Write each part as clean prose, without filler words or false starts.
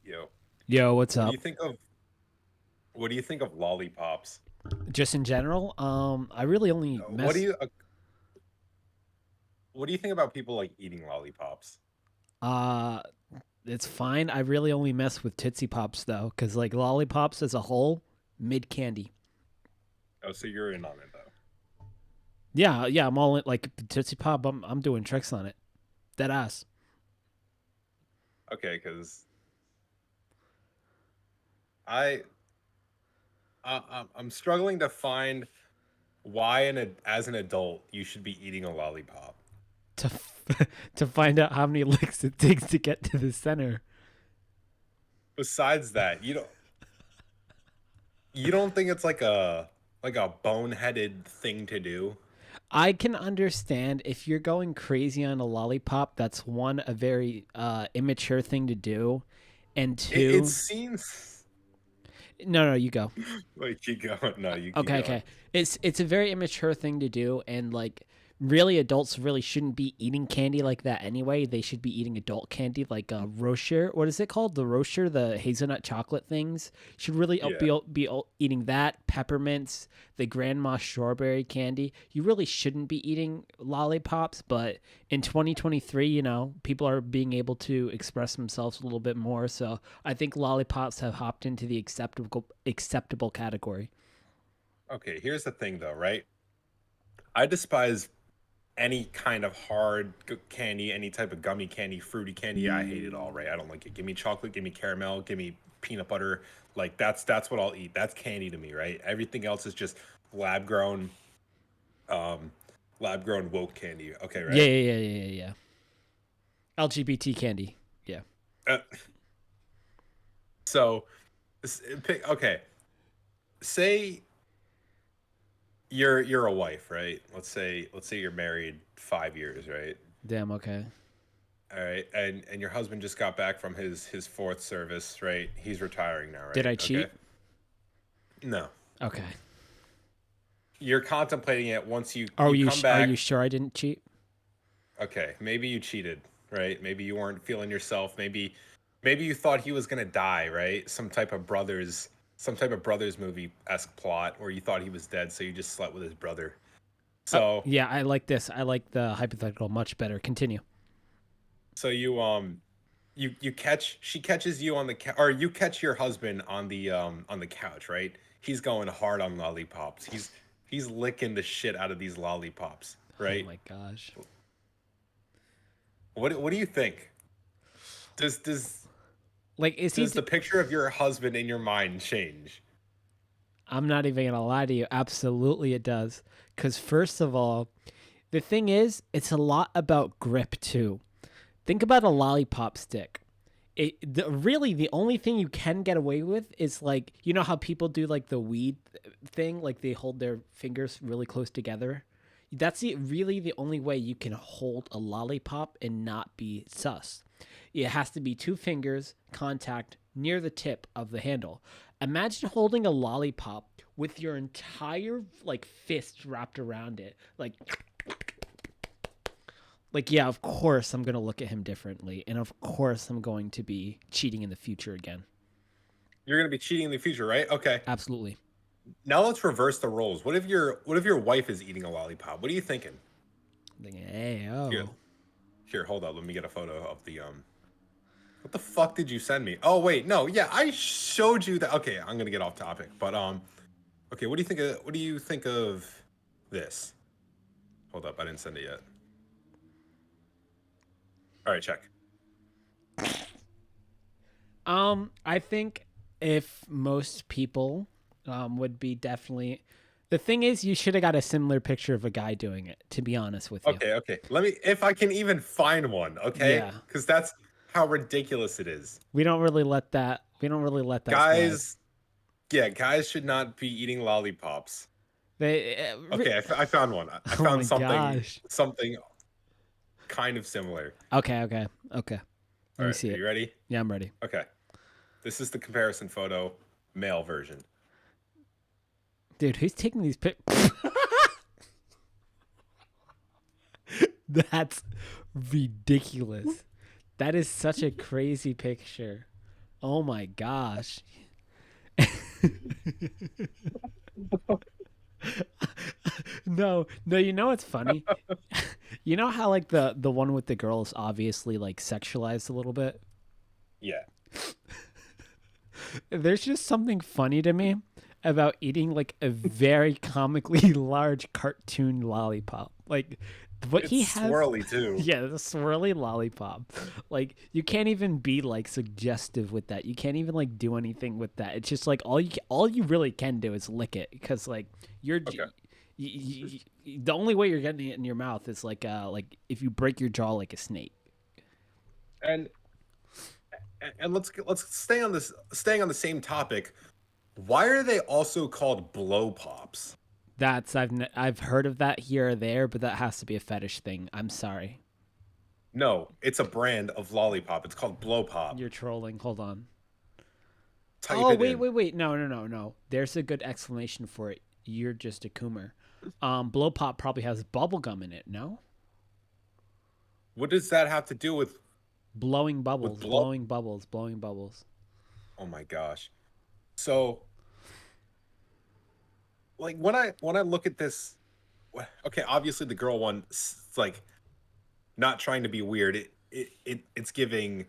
Yo, Yo, what's what do up? you think of what do you think of lollipops? Just in general, I really only What do mess. you what do you think about people like eating lollipops? Uh, it's fine. I really only mess with Tootsie Pops though, because like lollipops as a whole, mid candy. Oh, so you're in on it though. Yeah, yeah, I'm all in. Like Tootsie Pop, I'm doing tricks on it. Dead ass. Okay, because I, I'm struggling to find why as an adult you should be eating a lollipop. To to find out how many licks it takes to get to the center. Besides that, you don't think it's like a boneheaded thing to do? I can understand if you're going crazy on a lollipop. That's one, a very immature thing to do, and It two, seems no, you go. like keep going. No, you keep Okay, going. okay. It's a very immature thing to do, and like really, adults really shouldn't be eating candy like that anyway. They should be eating adult candy like Rocher. What is it called? The Rocher, the hazelnut chocolate things. Should really Yeah. be eating that. Peppermints, the grandma strawberry candy. You really shouldn't be eating lollipops, but in 2023, people are being able to express themselves a little bit more. So I think lollipops have hopped into the acceptable category. Okay, here's the thing though, right? I despise any kind of hard candy, any type of gummy candy, fruity candy. I hate it all, right? I don't like it. Give me chocolate, give me caramel, give me peanut butter. Like that's what I'll eat. That's candy to me, right? Everything else is just lab grown, um, lab grown woke candy. Okay, Yeah, right? yeah, yeah, yeah, yeah, yeah. LGBT candy. Yeah. Uh, so, okay. Say you're a wife, right? Let's say you're married 5 years, right? Damn. Okay. All right, and your husband just got back from his fourth service, right? He's retiring now, Did right? I Okay. cheat? No, Okay. you're contemplating it once Are you you come are you back. sure I didn't cheat? Okay, maybe you cheated, right? Maybe you weren't feeling yourself. Maybe you thought he was gonna die, right? Some type of brothers movie esque plot where you thought he was dead, so you just slept with his brother. So Yeah, I like this. I like the hypothetical much better. Continue. so you catch she catches you on the or you catch your husband on the couch, right? He's going hard on lollipops. He's licking the shit out of these lollipops, Oh right? my gosh. What do you think? Does Like, is he? does the picture of your husband in your mind change? I'm not even gonna lie to you. Absolutely, it does. Because first of all, the thing is, it's a lot about grip too. Think about a lollipop stick. Really the only thing you can get away with is like how people do like the weed thing, like they hold their fingers really close together. That's really the only way you can hold a lollipop and not be sus. It has to be two fingers contact near the tip of the handle. Imagine holding a lollipop with your entire like fist wrapped around it, like yeah, of course I'm going to look at him differently, and of course I'm going to be cheating in the future again. You're gonna be cheating in the future, right? Okay. Absolutely. Now let's reverse the roles. What if your wife is eating a lollipop? What are you thinking? I'm thinking, hey, Here, oh. here, hold up. Let me get a photo of the What the fuck did you send me? Oh wait, no, yeah, I showed you that. Okay, I'm gonna get off topic, but okay, what do you think of this? Hold up, I didn't send it yet. All right, check. I think if most people would be definitely, the thing is, you should have got a similar picture of a guy doing it, to be honest with you. Okay, okay. Let me, if I can even find one, okay? Yeah. Because that's how ridiculous it is. We don't really let that slide. Guys, yeah, guys should not be eating lollipops. They Okay, I found one. I Oh found my something gosh. something kind of similar. Okay. Let All me right, see are it. you ready? Yeah, I'm ready. Okay, this is the comparison photo, male version. Dude, who's taking these pic? That's ridiculous. That is such a crazy picture. Oh my gosh. No, no, you know what's funny? You know how like the one with the girl is obviously like sexualized a little bit? Yeah. There's just something funny to me about eating like a very comically large cartoon lollipop. Like what he It's has. swirly too. Yeah, the swirly lollipop. Like you can't even be like suggestive with that. You can't even like do anything with that. It's just like all you really can do is lick it because like you're Okay. the only way you're getting it in your mouth is like if you break your jaw like a snake. And and let's staying on the same topic. Why are they also called blow pops? That's I've heard of that here or there, but that has to be a fetish thing. I'm sorry. No, it's a brand of lollipop. It's called blow pop. You're trolling. Hold on. Type Oh it wait, in. wait, wait. No, no, no, no. There's a good explanation for it. You're just a coomer. Blow pop probably has bubble gum in it. No, What does that have to do blowing with bubbles, blow? blowing bubbles, blowing bubbles. Oh my gosh. So, like when I look at this, okay, obviously the girl one, it's like not trying to be weird. It's It's giving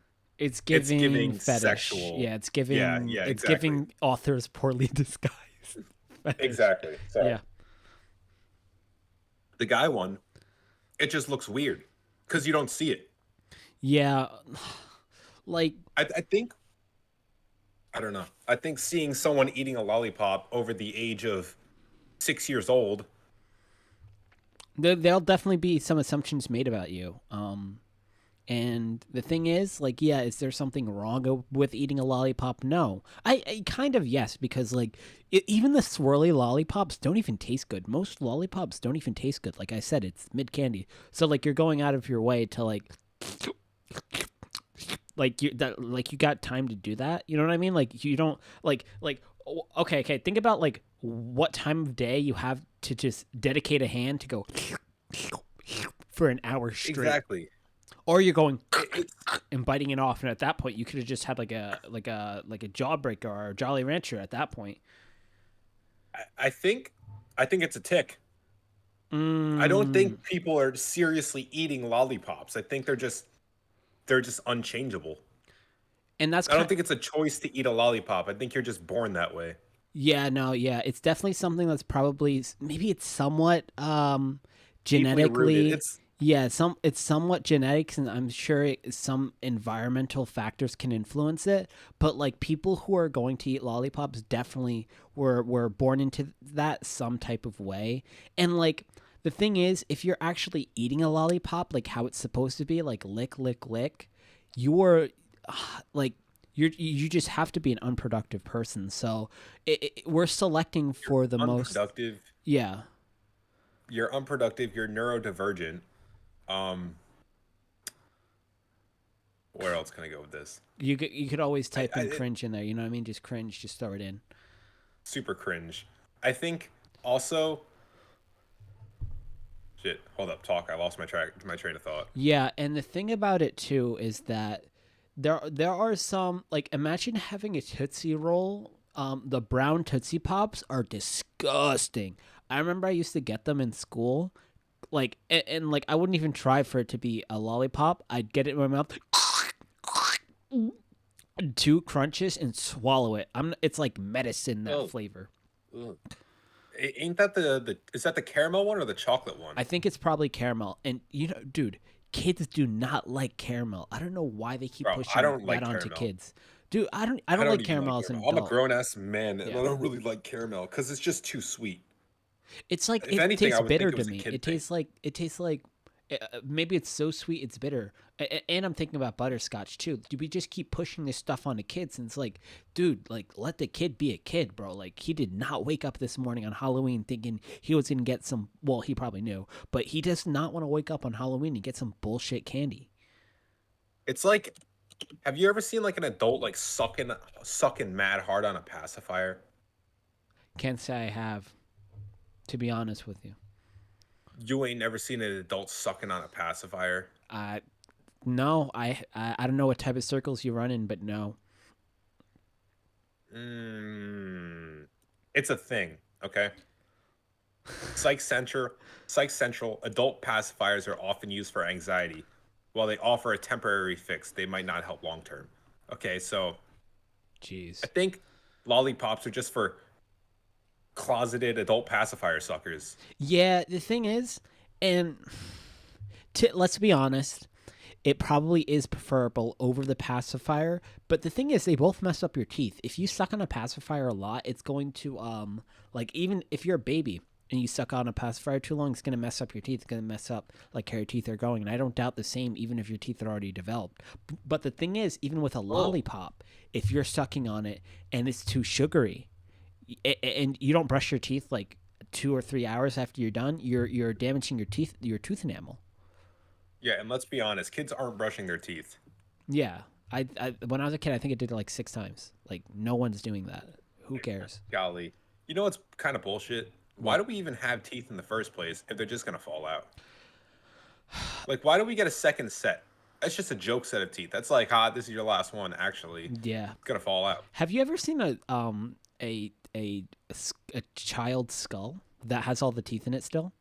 giving fetish. sexual. Yeah, it's Yeah, giving yeah, it's exactly. giving authors poorly disguised fetish. Exactly. So Yeah. the guy one, it just looks weird because you don't see it. Yeah. Like I think I don't know. I think seeing someone eating a lollipop over the age of 6 years old. there'll definitely be some assumptions made about you. And the thing is, like, yeah, is there something wrong with eating a lollipop? No. I kind of yes, because like even the swirly lollipops don't even taste good. Most lollipops don't even taste good. Like I said, it's mid candy. So like you're going out of your way to like you got time to do that. You know what I mean? Like you don't okay. Think about like what time of day you have to just dedicate a hand to go for an hour straight, Exactly. or you're going It's and biting it off, and at that point you could have just had like a jawbreaker or a Jolly Rancher at that point. I think it's a tick. I don't Mm, think people are seriously eating lollipops. I think they're just unchangeable. and that's I don't kind. think it's a choice to eat a lollipop. I think you're just born that way. Yeah, no, yeah, it's definitely something that's probably maybe it's somewhat Deeply rooted. genetically. Yeah, it's somewhat genetics, and I'm sure some environmental factors can influence it. But like people who are going to eat lollipops definitely were born into that some type of way. And like the thing is, if you're actually eating a lollipop like how it's supposed to be, like lick, lick, lick, you're like you just have to be an unproductive person. So we're selecting You're for the most. unproductive. Yeah, You're unproductive. You're neurodivergent. Um, where else can I go with this? you could always type in It, cringe in there. You know what I mean? Just cringe. Just throw it in. super cringe. I think also shit. Hold up, talk. I lost my train of thought. Yeah, and the thing about it too is that there are some like imagine having a Tootsie Roll. The brown Tootsie Pops are disgusting. I remember I used to get them in school, like and like I wouldn't even try for it to be a lollipop. I'd get it in my mouth, two crunches, and swallow it. It's like medicine that Oh, flavor. ugh. Ain't that the is that the caramel one or the chocolate one? I think it's probably caramel. And dude, kids do not like caramel. I don't know why they keep Bro, I pushing don't that like onto caramel. kids. Dude, I I don't don't like even like caramel as an caramel. I'm a adult. grown ass man and Yeah. I don't really like caramel because it's just too sweet. It's like If it anything, tastes I would think bitter it to was a me. kid It thing. tastes like maybe it's so sweet it's bitter. And I'm thinking about butterscotch too. Do we just keep pushing this stuff onto kids? And it's like, dude, like let the kid be a kid, bro. Like he did not wake up this morning on Halloween thinking he was gonna get some. Well, he probably knew, but he does not want to wake up on Halloween and get some bullshit candy. It's like, have you ever seen like an adult like sucking mad hard on a pacifier? Can't say I have, to be honest with you. You ain't never seen an adult sucking on a pacifier. I No, I don't know what type of circles you run in, but no. Mm, it's a thing, okay? Psych Central, Psych Central, adult pacifiers are often used for anxiety. While they offer a temporary fix, they might not help long term. Okay, so I Jeez. think lollipops are just for closeted adult pacifier suckers. Yeah, the thing is, and let's be honest, it probably is preferable over the pacifier. But the thing is, they both mess up your teeth. If you suck on a pacifier a lot, it's going to like even if you're a baby and you suck on a pacifier too long, it's going to mess up your teeth. It's going to mess up like how your teeth are going. And I don't doubt the same, even if your teeth are already developed. But the thing is, even with a Oh, lollipop, if you're sucking on it and it's too sugary, and you don't brush your teeth like 2 or 3 hours after you're done, you're damaging your tooth enamel. yeah, and let's be honest, kids aren't brushing their teeth. Yeah, I when I was a kid, I think I did it like 6 times. Like no one's doing that. Who cares? Golly. You know what's kind of bullshit? Why What? do we even have teeth in the first place if they're just gonna fall out? Like, why do we get a second set? That's just a joke set of teeth. That's like, this is your last one. Actually, Yeah. it's gonna fall out. Have you ever seen a child's skull that has all the teeth in it still?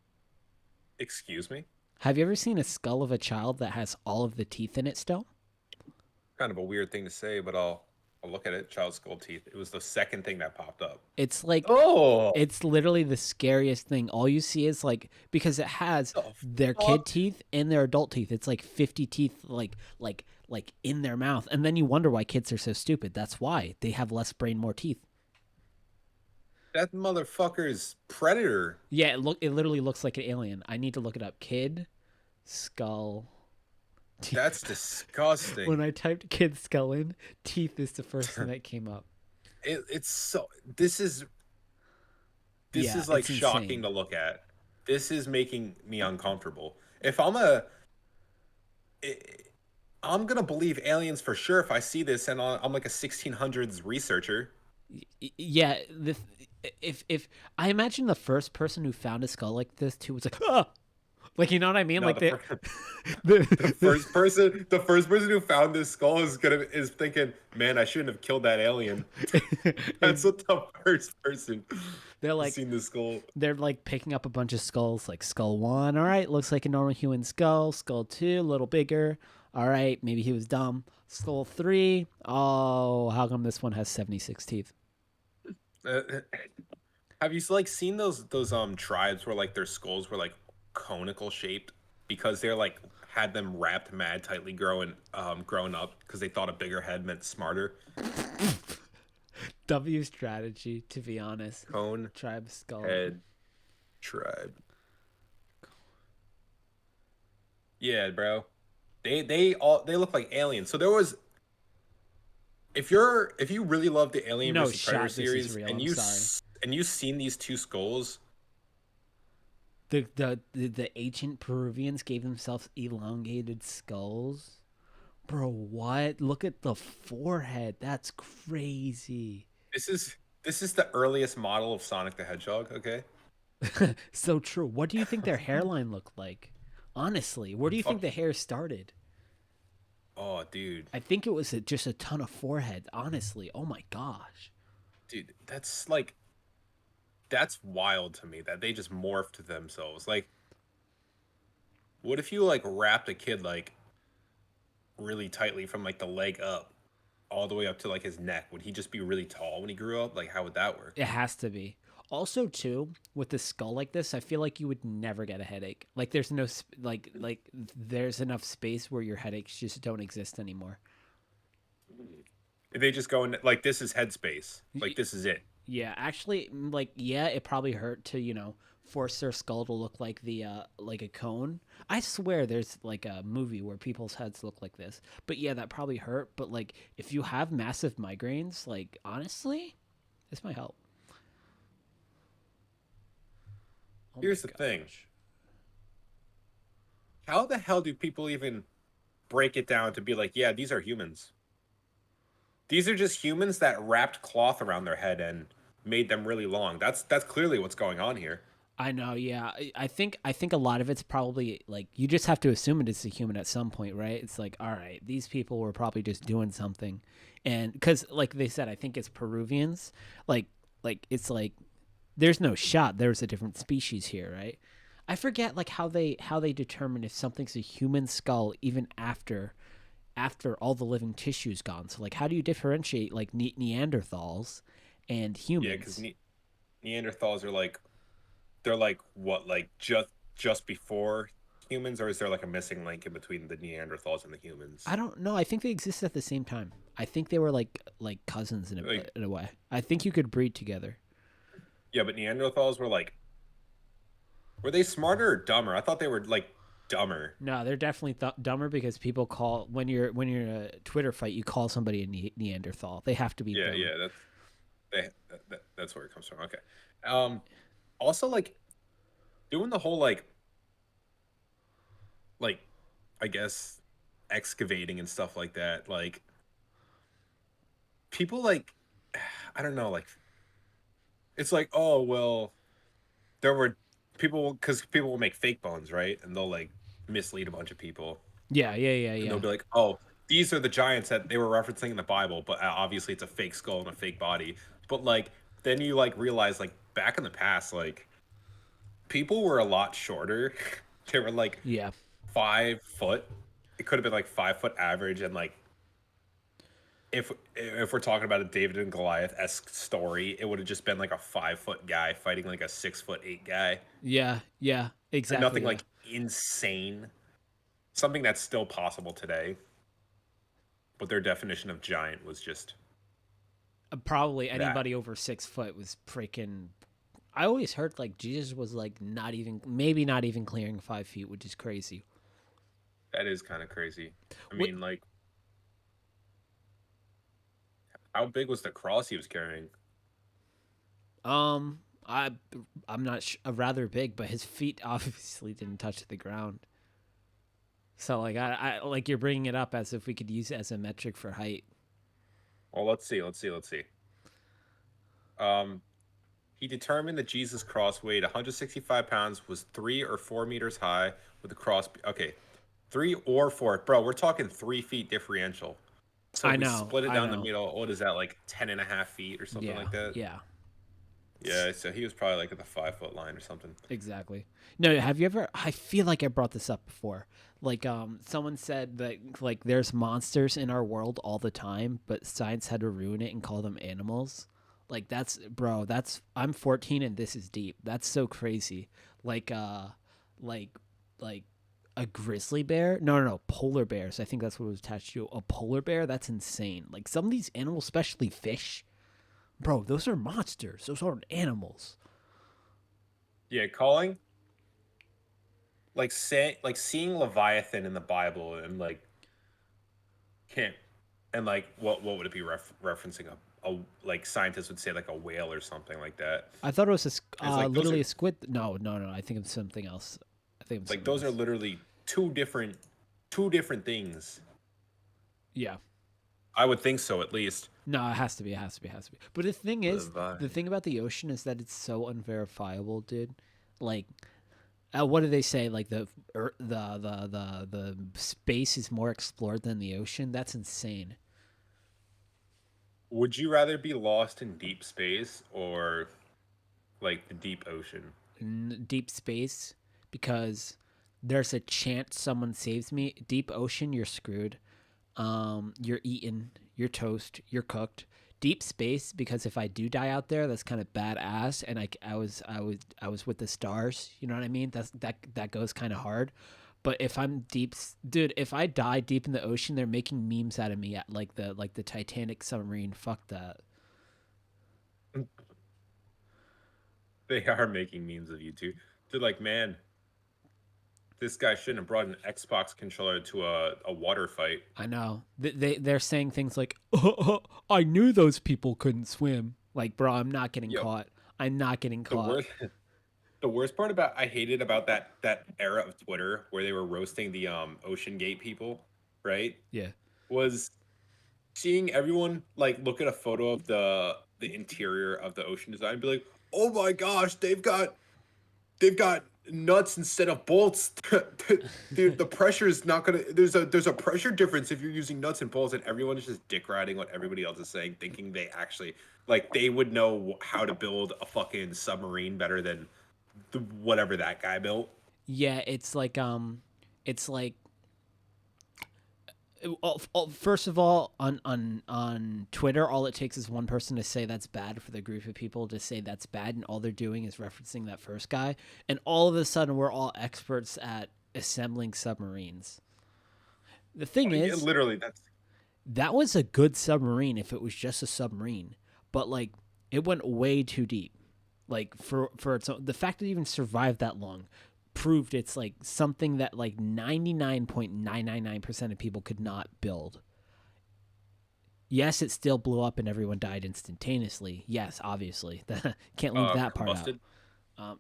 Excuse me? Have you ever seen a skull of a child that has all of the teeth in it still? Kind of a weird thing to say, but I'll look at it. Child skull teeth. It was the second thing that popped up. It's like Oh, it's literally the scariest thing. All you see is like because it has the their kid fuck? teeth and their adult teeth. It's like 50 teeth like in their mouth. And then you wonder why kids are so stupid. That's why. They have less brain, more teeth. That motherfucker's predator. Yeah, it literally looks like an alien. I need to look it up. Kid skull That's teeth. When disgusting. I typed kid skull in, teeth is the first thing that came up. It's so. This is Yeah, like it's shocking insane. to look at. This is making me uncomfortable. If I'm a, I- I'm gonna believe aliens for sure if I see this and I'm like a 1600s researcher. Yeah, if I imagine the first person who found a skull like this too was like, ah, like you know what I mean? No, Like the the, first, the the first person who found this skull is thinking, man, I shouldn't have killed that alien. That's and what the first person they're who's like seen this skull. they're like picking up a bunch of skulls, like skull one, all right, looks like a normal human skull. Skull two, a little bigger. All right, maybe he was dumb. Skull three, oh, how come this one has 76 teeth? Uh, have you like seen those tribes where like their skulls were like conical shaped because they're like had them wrapped mad tightly growing up because they thought a bigger head meant smarter. W strategy, to be honest. Cone Tribe skull. head tribe. Yeah, bro. They look like aliens. So there was if you really love the Alien No versus Predator shot this is series real. and I'm sorry. and you've seen these two skulls, The ancient Peruvians gave themselves elongated skulls. Bro, what? Look at the forehead. That's crazy. this is the earliest model of Sonic the Hedgehog, okay? So true. What do you think their hairline looked like? Honestly, where do you think Fuck. the hair started? Oh, dude. I think it was just a ton of forehead. Honestly, oh my gosh. Dude, that's wild to me that they just morphed themselves. Like, what if you like wrapped a kid like really tightly from like the leg up all the way up to like his neck? Would he just be really tall when he grew up? Like, how would that work? It has to be. Also, too, with a skull like this, I feel like you would never get a headache. Like there's no like there's enough space where your headaches just don't exist anymore. Did they just go in like this is headspace? Like this is it. Yeah, actually, like yeah, it probably hurt to force their skull to look like the like a cone. I swear, there's like a movie where people's heads look like this. But yeah, that probably hurt. But like, if you have massive migraines, like honestly, this might help. Oh my Here's the thing. gosh. How the hell do people even break it down to be like, yeah, these are humans? These are just humans that wrapped cloth around their head and made them really long. That's clearly what's going on here. I know, yeah. I think a lot of it's probably like you just have to assume it is a human at some point, right? It's like, all right, these people were probably just doing something, and because like they said, I think it's Peruvians. Like it's like there's no shot there's a different species here, right? I forget like how they determine if something's a human skull even after all the living tissue's gone. So like, how do you differentiate like Neanderthals and Yeah, because humans? Neanderthals are like they're like what like just before humans, or is there like a missing link in between the Neanderthals and the I humans? don't know. I think they existed at the same time. I think they were like cousins in Like a way. I think you could breed together. yeah, but Neanderthals were like were they smarter or dumber? I thought they were like dumber. No, they're definitely dumber because people call when you're in a Twitter fight, you call somebody a Neanderthal. They have to be Yeah, dumb. yeah, that's where it comes from. Okay. Um, Also like doing the whole like I guess excavating and stuff like that. Like people like I don't know, like it's like oh well there were people because people will make fake bones, right? And they'll like mislead a bunch of people, Yeah, yeah, yeah, and they'll yeah, be like, oh, these are the giants that they were referencing in the Bible, but obviously it's a fake skull and a fake body. But like then you like realize like back in the past, like people were a lot shorter. They were like yeah, 5 foot. It could have been like 5 foot average, and like if we're talking about a David and Goliath esque story, it would have just been like a 5 foot guy fighting like a 6'8" guy. yeah, yeah. Exactly. Nothing Yeah. like insane. Something that's still possible today, but their definition of giant was just Probably that. anybody over 6 foot was freaking. I always heard like Jesus was like not even maybe not even clearing 5 feet, which is crazy. That is kind of crazy. I What mean, like, how big was the cross he was carrying? um I I'm not rather big, but his feet obviously didn't touch the ground. So like I like you're bringing it up as if we could use it as a metric for height. Well, let's see. Um, he determined that Jesus' cross weighed 165 pounds, was 3 or 4 meters high, with the cross. Okay, 3 or 4, bro. We're talking 3 feet differential. So if we split it I down the know. middle, what is that like 10.5 feet or something Yeah, like that? yeah. Yeah, so he was probably like at the 5 foot line or something. Exactly. No, have you ever? I feel like I brought this up before. Like, someone said that like there's monsters in our world all the time, but science had to ruin it and call them animals. Like that's bro. That's I'm 14 and this is deep. That's so crazy. Like, like, like a grizzly bear? No, no, no, polar bears. I think that's what it was attached to. A polar bear? That's insane. Like some of these animals, especially fish, bro. Those are monsters. Those aren't animals. Yeah, calling like say like seeing Leviathan in the Bible and like can't and like what would it be referencing a like scientists would say like a whale or something like that. I thought it was It's like those literally are a squid. No, no, no. I think it's something else. I think it's like something those are else. literally two different things. Yeah. I would think so at least. No, it has to be. It has to be. It has to be. But the thing is, the thing Leviathan. about the ocean is that it's so unverifiable, dude. Like, what do they say? Like the space is more explored than the ocean. That's insane. Would you rather be lost in deep space or like the deep ocean? Deep space, because there's a chance someone saves me. Deep ocean, you're screwed. You're eaten, you're toast, you're cooked. Deep space, because if I do die out there, that's kind of badass, and I was with the stars. You know what I mean? That goes kind of hard. But if I'm deep, dude, if I die deep in the ocean, they're making memes out of me at like the Titanic submarine. Fuck that. They are making memes of you too. They're like, man, this guy shouldn't have brought an Xbox controller to a water fight. I know. They're saying things like, "I knew those people couldn't swim." Like, bro, I'm not getting Yo, caught. I'm not getting the caught. worst the worst part about I hated about that era of Twitter where they were roasting the Ocean Gate people, right? Yeah. Was seeing everyone like look at a photo of the interior of the ocean design and be like, "Oh my gosh, they've got they've got nuts instead of bolts. The pressure is not gonna. There's a pressure difference if you're using nuts and bolts, and everyone is just dick riding what everybody else is saying, thinking they actually like they would know how to build a fucking submarine better than whatever that guy built. Yeah, it's like first of all, on Twitter, all it takes is one person to say that's bad for the group of people to say that's bad, and all they're doing is referencing that first guy, and all of a sudden we're all experts at assembling submarines. The thing Yeah, is, literally, that's that was a good submarine if it was just a submarine, but like it went way too deep. Like for its own, the fact that it even survived that long proved it's like something that like 99.999% of people could not build. Yes, it still blew up and everyone died instantaneously. Yes, obviously. Can't leave that part out. combusted,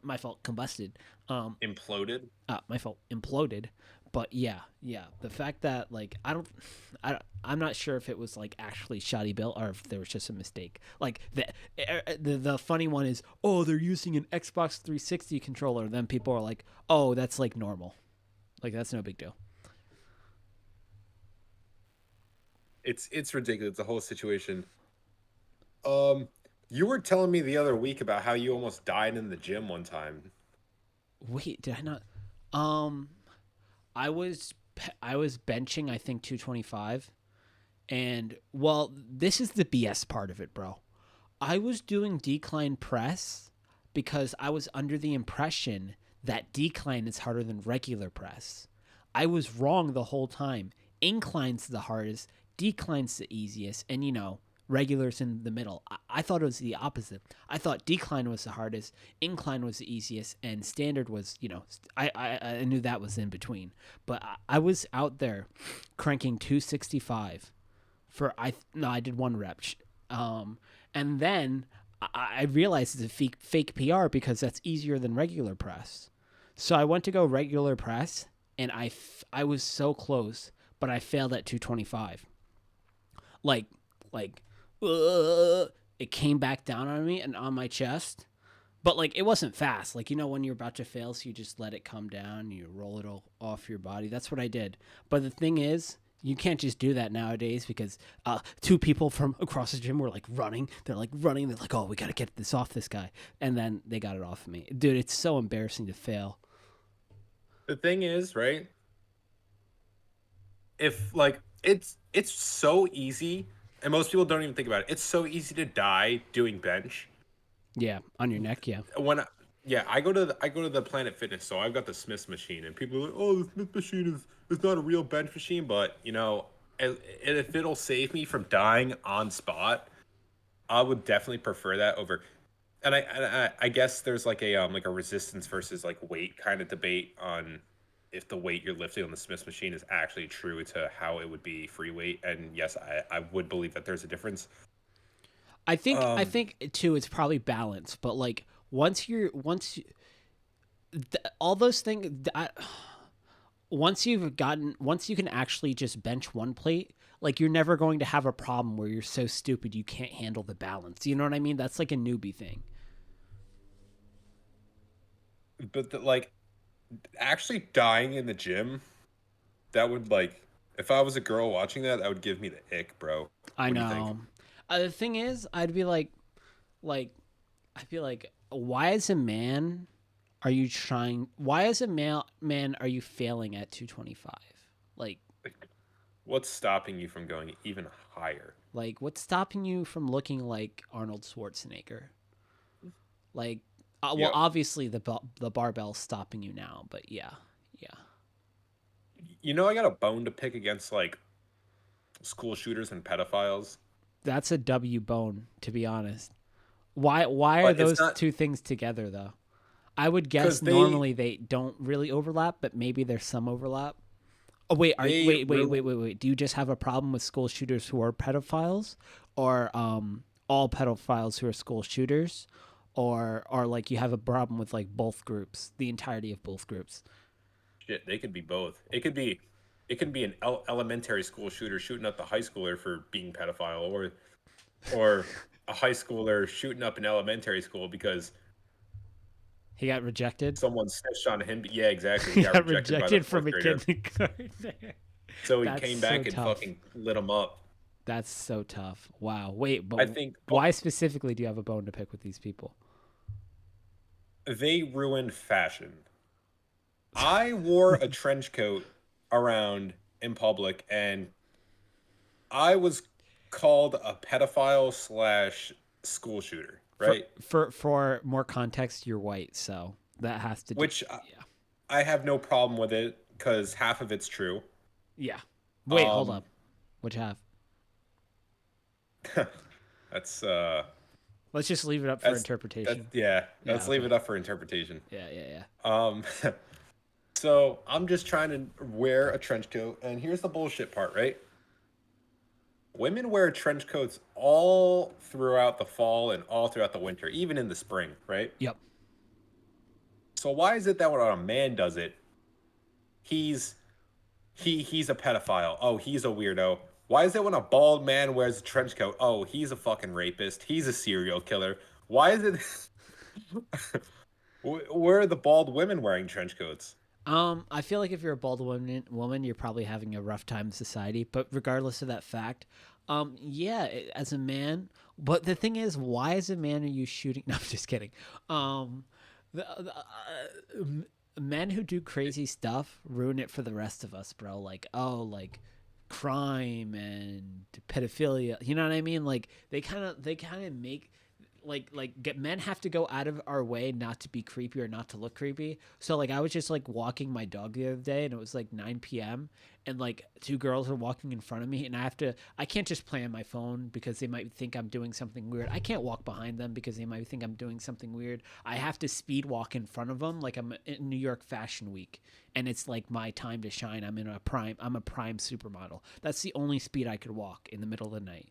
My fault, combusted. Um, imploded. my fault, imploded. But yeah, yeah. The fact that like I'm not sure if it was like actually shoddy built or if there was just a mistake. Like the funny one is, oh, they're using an Xbox 360 controller. Then people are like, oh, that's like normal. Like that's no big deal. It's ridiculous. The whole situation. Um, you were telling me the other week about how you almost died in the gym one time. Wait, did I not? Um, I was I was benching I think 225, and well, this is the BS part of it, bro. I was doing decline press because I was under the impression that decline is harder than regular press. I was wrong the whole time. Incline's the hardest, decline's the easiest, and regular's in the middle. I thought it was the opposite. I thought decline was the hardest, incline was the easiest, and standard was, I knew that was in between. But I was out there cranking 265 for I did one rep. And then I realized it's a fake PR because that's easier than regular press. So I went to go regular press, and I was so close, but I failed at 225. Like like it came back down on me and on my chest. But like it wasn't fast. Like when you're about to fail, so you just let it come down, you roll it all off your body. That's what I did. But the thing is, you can't just do that nowadays because two people from across the gym were like running. They're like running. They're like, oh, we got to get this off this guy. And then they got it off of me. Dude, it's so embarrassing to fail. The thing is, right? If like it's so easy, and most people don't even think about it. It's so easy to die doing bench. Yeah, on your neck, yeah. When yeah, I go to the Planet Fitness, so I've got the Smith's machine, and people are like, "Oh, the Smith machine is not a real bench machine," but if it'll save me from dying on spot, I would definitely prefer that over. And I guess there's like a resistance versus like weight kind of debate on if the weight you're lifting on the Smith's machine is actually true to how it would be free weight. And yes, I would believe that there's a difference. I Um, think too it's probably balance, but like all those things once you can actually just bench one plate, like you're never going to have a problem where you're so stupid you can't handle the balance. You know what I mean? That's like a newbie thing. like actually dying in the gym, that would like if I was a girl watching that, that would give me the ick, bro. I What do you think? know. The thing is, like, I'd be like, why as a man are you trying? Why as a male man are you failing at 225? Like, Like, what's stopping you from going even higher? what's stopping you from looking like Arnold Schwarzenegger? Like, well, Yeah, obviously the barbell's stopping you now, but yeah, yeah, I got a bone to pick against like school shooters and pedophiles, that's a W bone to be honest. Why are but it's those not two things together though? I would because guess normally they don't really overlap, but maybe there's some overlap. Oh wait, they really wait. Do you just have a problem with school shooters who are pedophiles, or all pedophiles who are school shooters, or like you have a problem with like both groups, the entirety of both groups? shit. They could be both. It could be an elementary school shooter shooting up the high schooler for being pedophile, or a high schooler shooting up an elementary school because He got rejected. Someone snitched on him. Yeah, exactly. He He got got rejected by the rejected fourth from a grader. kindergarten. So he That's came so back and tough. fucking lit him up. That's so tough. Wow. Wait, but I think why specifically do you have a bone to pick with these people? they ruined fashion. I wore a trench coat around in public, and I was called a pedophile slash school shooter, For right? for more context, you're white, so that has to do. Which Yeah. I have no problem with it because half of it's true. Yeah. Wait, hold Um, up. Which half? that's Let's just leave it up for that's interpretation. yeah. Yeah. Let's leave Okay. it up for interpretation. Yeah. Yeah. Yeah. Um, so I'm just trying to wear a trench coat, and here's the bullshit part, right? Women wear trench coats all throughout the fall and all throughout the winter, even in the spring, right? Yep. So why is it that when a man does it, he's he's a pedophile? Oh, he's a weirdo. Why is it when a bald man wears a trench coat? Oh, he's a fucking rapist. He's a serial killer. Why is it? Where are the bald women wearing trench coats? I feel like if you're a bald woman, you're probably having a rough time in society. But regardless of that fact, yeah, as a man. But the thing is, why as a man are you shooting? No, I'm just kidding. The men who do crazy stuff ruin it for the rest of us, bro. Like, oh, like crime and pedophilia. You know what I mean? Like they kind of make get men have to go out of our way not to be creepy or not to look creepy. So like I was just like walking my dog the other day and it was like 9 p.m. and like two girls are walking in front of me and I can't just play on my phone because they might think I'm doing something weird. I can't walk behind them because they might think I'm doing something weird. I have to speed walk in front of them like I'm in New York Fashion Week and it's like my time to shine. I'm a prime supermodel. That's the only speed I could walk in the middle of the night.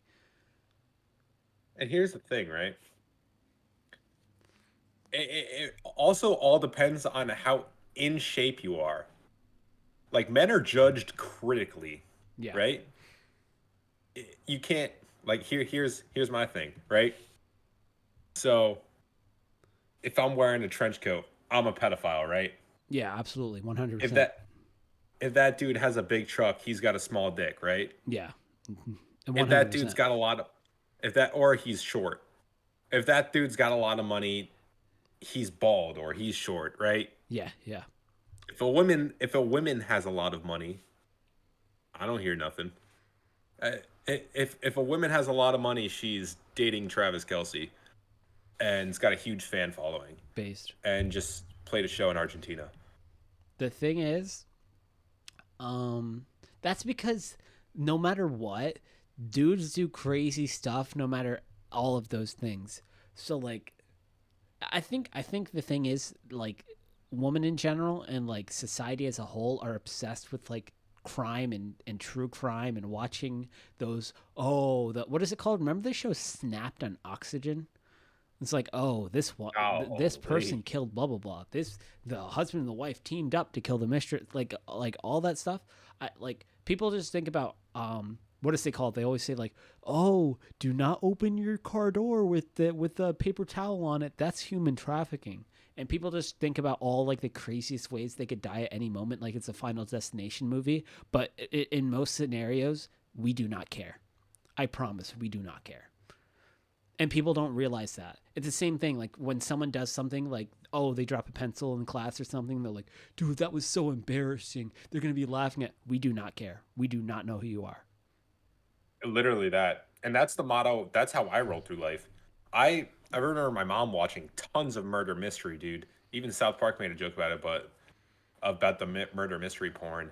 And here's the thing, right? It also all depends on how in shape you are. Like men are judged critically, Yeah. right? You can't like here's my thing, right? So if I'm wearing a trench coat, I'm a pedophile, right? Yeah, absolutely. If 100%. that dude has a big truck, he's got a small dick, right? Yeah. If that dude's 100%. got a lot of if that or he's short. If that dude's got a lot of money, he's bald or he's short, right? Yeah, yeah. If a woman has a lot of money, I don't hear nothing. Uh, if a woman has a lot of money, she's dating Travis Kelsey and's got a huge fan following Based. and just played a show in Argentina. The thing is, um, that's because no matter what, dudes do crazy stuff no matter all of those things. So like I think the thing is like women in general and like society as a whole are obsessed with like crime and true crime and watching those what is it called? Remember the show Snapped on Oxygen? It's like, oh, this Oh, person killed blah blah blah. The husband and the wife teamed up to kill the mistress. Like all that stuff. I like people just think about what does they call it? They always say like, oh, do not open your car door with the paper towel on it. That's human trafficking. And people just think about all like the craziest ways they could die at any moment, like it's a Final Destination movie. But in most scenarios, we do not care. I promise, we do not care, and people don't realize that. It's the same thing like when someone does something like, oh, they drop a pencil in class or something, they're like, dude, that was so embarrassing, they're going to be laughing at. We do not care. We do not know who you are. literally that. And that's the motto. That's how I roll through life. I remember my mom watching tons of murder mystery, dude. Even South Park made a joke about it, but about the murder mystery porn.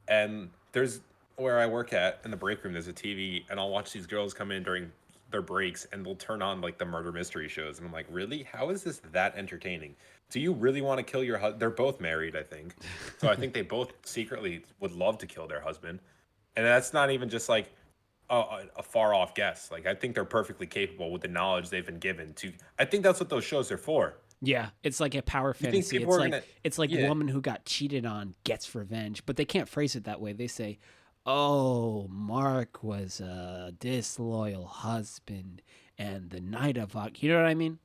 And there's where I work at in the break room. There's a TV, and I'll watch these girls come in during their breaks, and they'll turn on like the murder mystery shows, and I'm like, really? How is this that entertaining? Do you really want to kill your husband? They're both married, I think. So I think they both secretly would love to kill their husband, and that's not even just like a far off guess. Like I think they're perfectly capable with the knowledge they've been given to. I think that's what those shows are for. Yeah, it's like a power You think fantasy. people It's are like gonna? it's like Yeah, woman who got cheated on gets revenge, but they can't phrase it that way. They say, "Oh, Mark was a disloyal husband, and the night of you know what I mean?"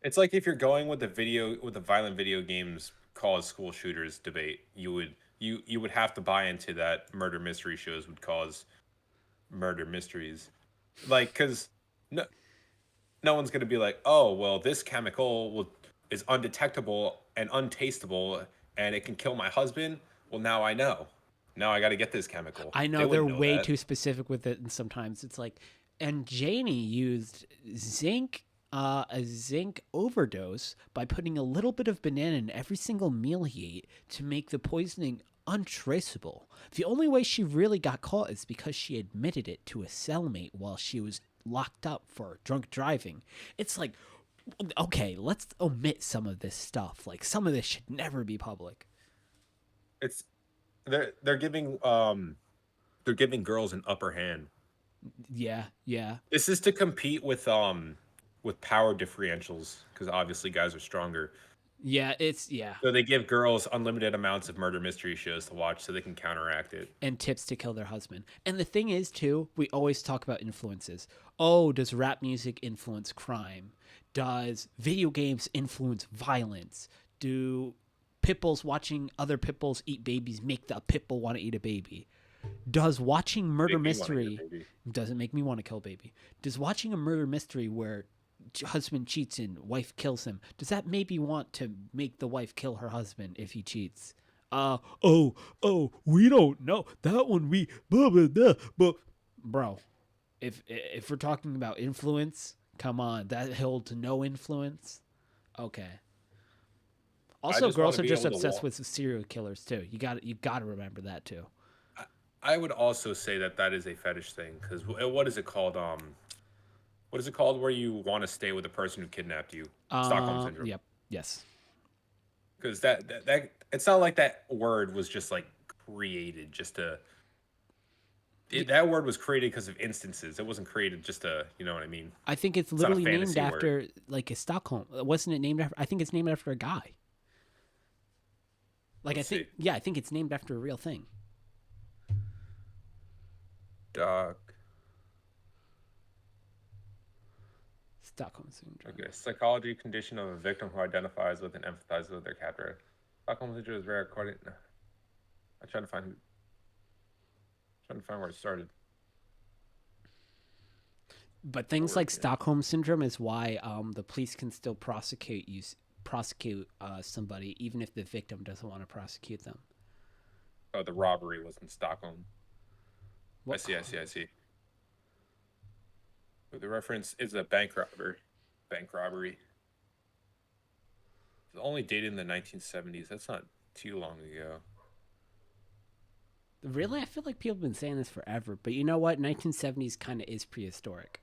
It's like if you're going with the violent video games cause school shooters debate, you would have to buy into that murder mystery shows would cause murder mysteries. Like cuz no no one's going to be like, "Oh, well this chemical is undetectable and untastable and it can kill my husband." Well, now I know. Now I got to get this chemical. I They know they're wouldn't know way that. too specific with it, and sometimes it's like, and Janie used a zinc overdose by putting a little bit of banana in every single meal he ate to make the poisoning untraceable. The only way she really got caught is because she admitted it to a cellmate while she was locked up for drunk driving. It's like, okay, let's omit some of this stuff. Like, some of this should never be public. It's they're they're giving girls an upper hand. Yeah, yeah. This is to compete with power differentials because obviously guys are stronger. Yeah, yeah. So they give girls unlimited amounts of murder mystery shows to watch so they can counteract it. And tips to kill their husband. And the thing is, too, we always talk about influences. Oh, does rap music influence crime? Does video games influence violence? Do pitbulls watching other pitbulls eat babies make the pitbull want to eat a baby? Does watching murder Make me want to eat a mystery baby. doesn't make me want to kill a baby? Does watching a murder mystery where husband cheats and wife kills him, does that maybe want to make the wife kill her husband if he cheats? We don't know that one. We blah blah blah. But bro, if we're talking about influence, come on, that hill to no influence. Okay. I Also, just want girls to are be just able to obsessed walk. with serial killers too. You got to remember that too. I would also say that that is a fetish thing because what is it called? What is it called where you want to stay with the person who kidnapped you? Stockholm syndrome. Yep. Yes. Because that it's not like that word was just like created just to. That word was created because of instances. It wasn't created just to, you know what I mean? I think it's It's not a literally named fantasy word. after like a Stockholm. Wasn't it named after? I think it's named after a guy. Like I Let's think, see. yeah, I think it's named after a real thing. Doc. Stockholm syndrome. Okay, psychology condition of a victim who identifies with and empathizes with their captor. Stockholm syndrome is rare according. I'm trying to find where it started. But things Word like is. Stockholm syndrome is why the police can still prosecute somebody even if the victim doesn't want to prosecute them. Oh, the robbery was in Stockholm. I What? see, I see, I see. The reference is a bank robber. Bank robbery. It's only dated in the 1970s. That's not too long ago. Really, I feel like people have been saying this forever. But you know what? 1970s kind of is prehistoric.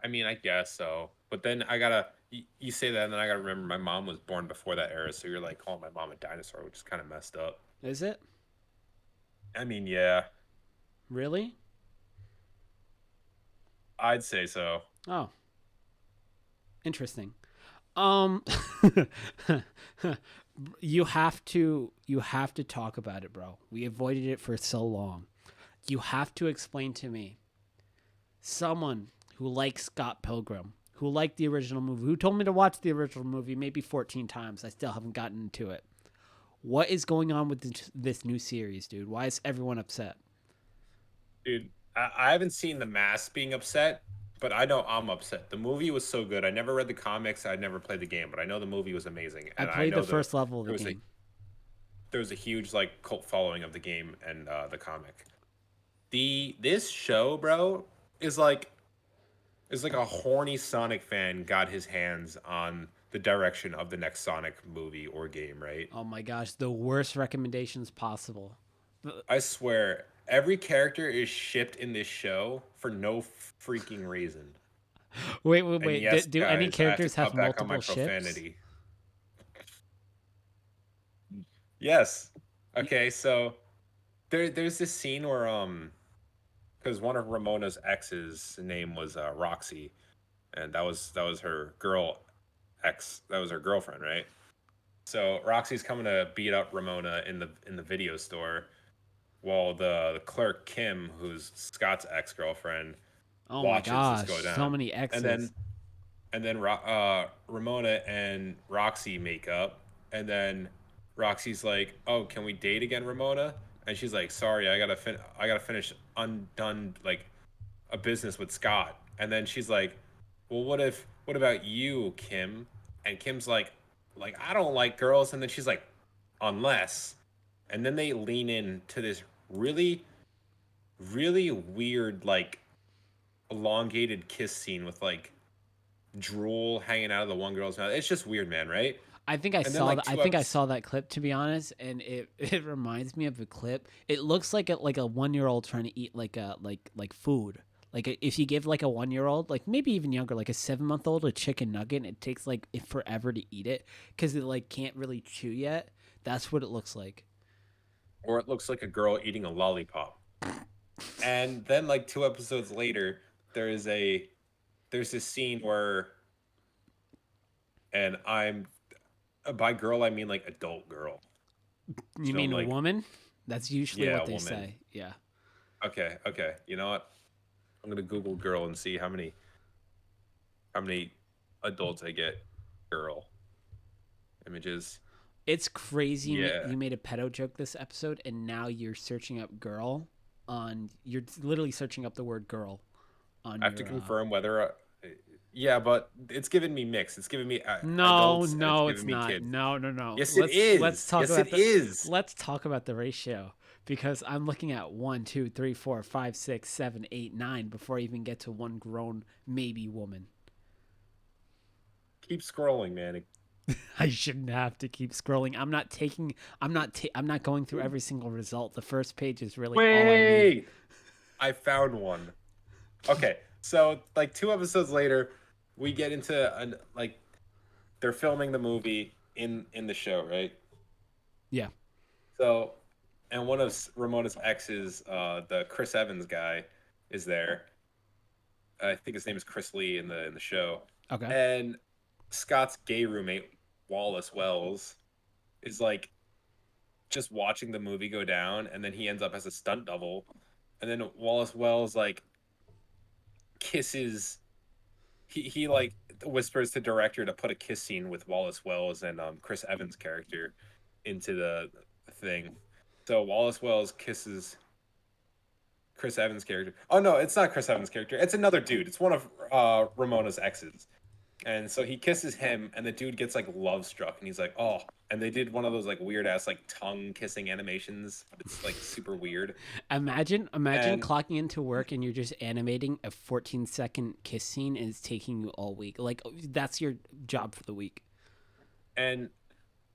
I mean, I guess so. But then I gotta, you say that, and then I gotta remember my mom was born before that era. So you're like calling my mom a dinosaur, which is kind of messed up. Is it I mean, yeah, really? I'd say so. Oh, interesting. Um, you have to talk about it, bro. We avoided it for so long. You have to explain to me someone who likes Scott Pilgrim, who liked the original movie, who told me to watch the original movie maybe 14 times. I still haven't gotten into it. What is going on with this new series, dude? Why is everyone upset? Dude, I haven't seen the mass being upset, but I know I'm upset. The movie was so good. I never read the comics. I never played the game, but I know the movie was amazing, I and I played the know first level of there the was a game. there was a huge like cult following of the game and the comic. This show, bro, is like a horny Sonic fan got his hands on the direction of the next Sonic movie or game, right? Oh my gosh, the worst recommendations possible. I swear, every character is shipped in this show for no freaking reason. And Wait. yes, Do any guys, I have to characters have cut back on my multiple ships? profanity. Yes. Okay, so there's this scene where because one of Ramona's ex's name was Roxy, and that was her that was her girlfriend, right? So Roxy's coming to beat up Ramona in the video store, while the clerk Kim, who's Scott's ex girlfriend, Oh my watches this go gosh, so down. many And then X's. and then Ramona and Roxy make up, and then Roxy's like, "Oh, can we date again, Ramona?" And she's like, "Sorry, I gotta finish undone like a business with Scott." And then she's like, "Well, what about you, Kim?" And Kim's like I don't like girls. And then she's like, "Unless," and then they lean in to this really really weird like elongated kiss scene with like drool hanging out of the one girl's mouth. It's just weird, man, right? I think I And then saw like that. I two think I episodes. saw that clip, to be honest, and it reminds me of a clip. It looks like a 1 year old trying to eat like food. If you give like a 1 year old, like maybe even younger, like a 7 month old, a chicken nugget, and it takes like forever to eat it because it like can't really chew yet. That's what it looks like. Or it looks like a girl eating a lollipop. And then like two episodes later, there is a there's this scene where, and I'm by girl I mean like adult girl. You So I'm mean a like, woman? That's usually yeah, what a they woman. say. Yeah. Okay, okay. You know what? I'm gonna Google girl and see how many adults I get. Girl images. It's crazy. Yeah. You made a pedo joke this episode, and now you're searching up girl on. You're literally searching up the word girl on I have to your. confirm whether. Yeah, but it's giving me mixed. It's giving me No, adults and it's no, giving it's me not. kids. No, no, no. Yes, it is. Yes, it is. Let's talk about the ratio because I'm looking at 1, 2, 3, 4, 5, 6, 7, 8, 9 before I even get to one grown maybe woman. Keep scrolling, man. I shouldn't have to keep scrolling. I'm not taking. I'm not going through every single result. The first page is really all I need. Wait, I found one. Okay, so like two episodes later, we get into an like they're filming the movie in the show, right? Yeah. So, and one of Ramona's exes, the Chris Evans guy, is there. I think his name is Chris Lee in the show, Okay. and Scott's gay roommate Wallace Wells is like just watching the movie go down, and then he ends up as a stunt double, and then Wallace Wells like kisses. He like whispers to director to put a kiss scene with Wallace Wells and Chris Evans' character into the thing. So Wallace Wells kisses Chris Evans' character. Oh no, it's not Chris Evans' character. It's another dude. It's one of Ramona's exes. And so he kisses him, and the dude gets like love struck, and he's like, "Oh!" And they did one of those like weird ass like tongue kissing animations. It's like super weird. Imagine And clocking into work and you're just animating a 14-second kiss scene and it's taking you all week. Like that's your job for the week. and